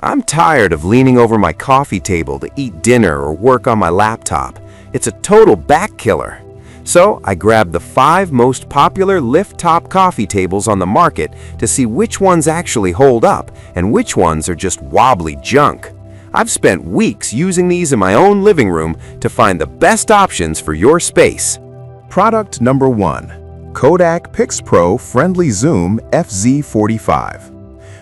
I'm tired of leaning over my coffee table to eat dinner or work on my laptop. It's a total back killer. So I grabbed the 5 most popular lift-top coffee tables on the market to see which ones actually hold up and which ones are just wobbly junk. I've spent weeks using these in my own living room to find the best options for your space. Product number 1. Kodak PixPro Friendly Zoom FZ45.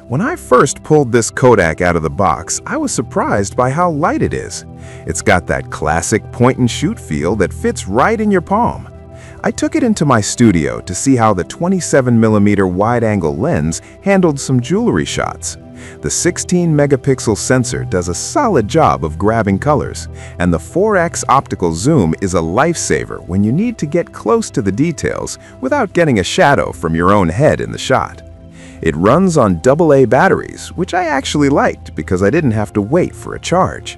When I first pulled this Kodak out of the box, I was surprised by how light it is. It's got that classic point-and-shoot feel that fits right in your palm. I took it into my studio to see how the 27mm wide-angle lens handled some jewelry shots. The 16-megapixel sensor does a solid job of grabbing colors, and the 4x optical zoom is a lifesaver when you need to get close to the details without getting a shadow from your own head in the shot. It runs on AA batteries, which I actually liked because I didn't have to wait for a charge.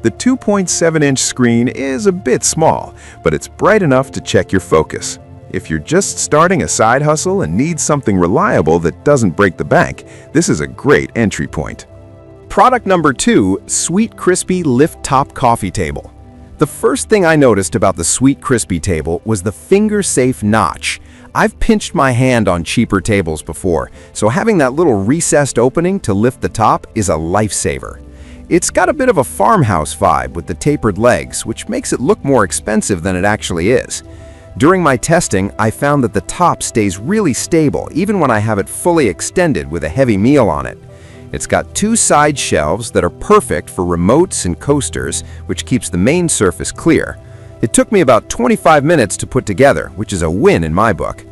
The 2.7-inch screen is a bit small, but it's bright enough to check your focus. If you're just starting a side hustle and need something reliable that doesn't break the bank, this is a great entry point. Product number 2, Sweet Crispy Lift-Top Coffee Table. The first thing I noticed about the Sweet Crispy table was the finger-safe notch. I've pinched my hand on cheaper tables before, so having that little recessed opening to lift the top is a lifesaver. It's got a bit of a farmhouse vibe with the tapered legs, which makes it look more expensive than it actually is. During my testing, I found that the top stays really stable even when I have it fully extended with a heavy meal on it. It's got 2 side shelves that are perfect for remotes and coasters, which keeps the main surface clear. It took me about 25 minutes to put together, which is a win in my book.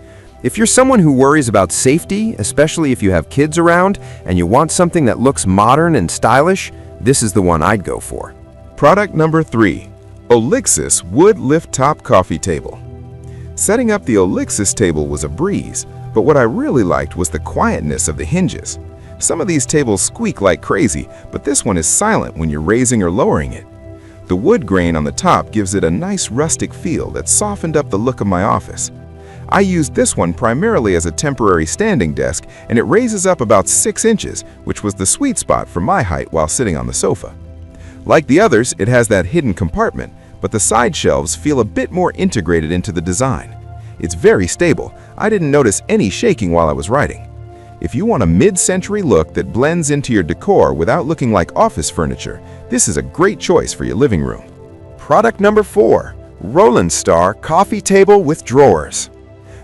If you're someone who worries about safety, especially if you have kids around, and you want something that looks modern and stylish, this is the one I'd go for. Product number 3. Olixus Wood Lift-Top Coffee Table. Setting up the Olixus table was a breeze, but what I really liked was the quietness of the hinges. Some of these tables squeak like crazy, but this one is silent when you're raising or lowering it. The wood grain on the top gives it a nice rustic feel that softened up the look of my office. I used this one primarily as a temporary standing desk, and it raises up about 6 inches, which was the sweet spot for my height while sitting on the sofa. Like the others, it has that hidden compartment, but the side shelves feel a bit more integrated into the design. It's very stable. I didn't notice any shaking while I was writing. If you want a mid-century look that blends into your decor without looking like office furniture, this is a great choice for your living room. Product number 4, Rolanstar Coffee Table with Drawers.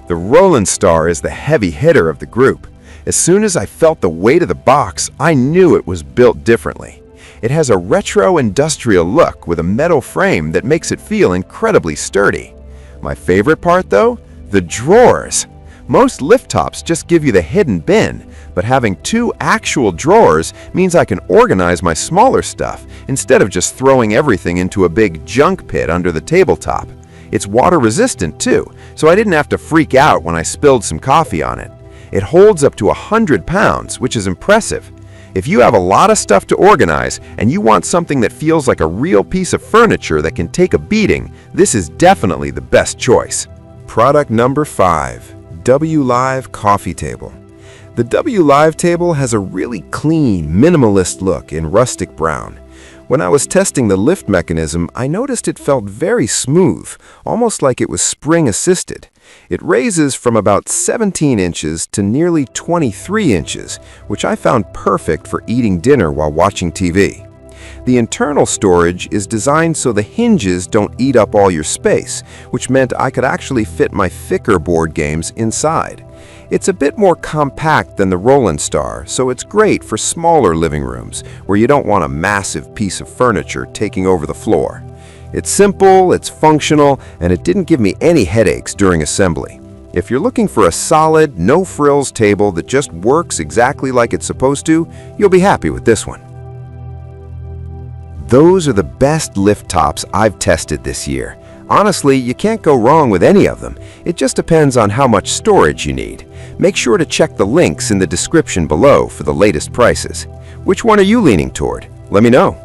The Rolanstar is the heavy hitter of the group. As soon as I felt the weight of the box, I knew it was built differently. It has a retro industrial look with a metal frame that makes it feel incredibly sturdy. My favorite part though? The drawers. Most lift tops just give you the hidden bin, but having 2 actual drawers means I can organize my smaller stuff instead of just throwing everything into a big junk pit under the tabletop. It's water resistant too, so I didn't have to freak out when I spilled some coffee on it. It holds up to 100 pounds, which is impressive. If you have a lot of stuff to organize and you want something that feels like a real piece of furniture that can take a beating, this is definitely the best choice. Product number 5. WLIVE Coffee Table. The WLIVE table has a really clean, minimalist look in rustic brown. When I was testing the lift mechanism, I noticed it felt very smooth, almost like it was spring-assisted. It raises from about 17 inches to nearly 23 inches, which I found perfect for eating dinner while watching TV. The internal storage is designed so the hinges don't eat up all your space, which meant I could actually fit my thicker board games inside. It's a bit more compact than the Rolanstar, so it's great for smaller living rooms where you don't want a massive piece of furniture taking over the floor. It's simple, it's functional, and it didn't give me any headaches during assembly. If you're looking for a solid, no-frills table that just works exactly like it's supposed to, you'll be happy with this one. Those are the best lift tops I've tested this year. Honestly, you can't go wrong with any of them. It just depends on how much storage you need. Make sure to check the links in the description below for the latest prices. Which one are you leaning toward? Let me know.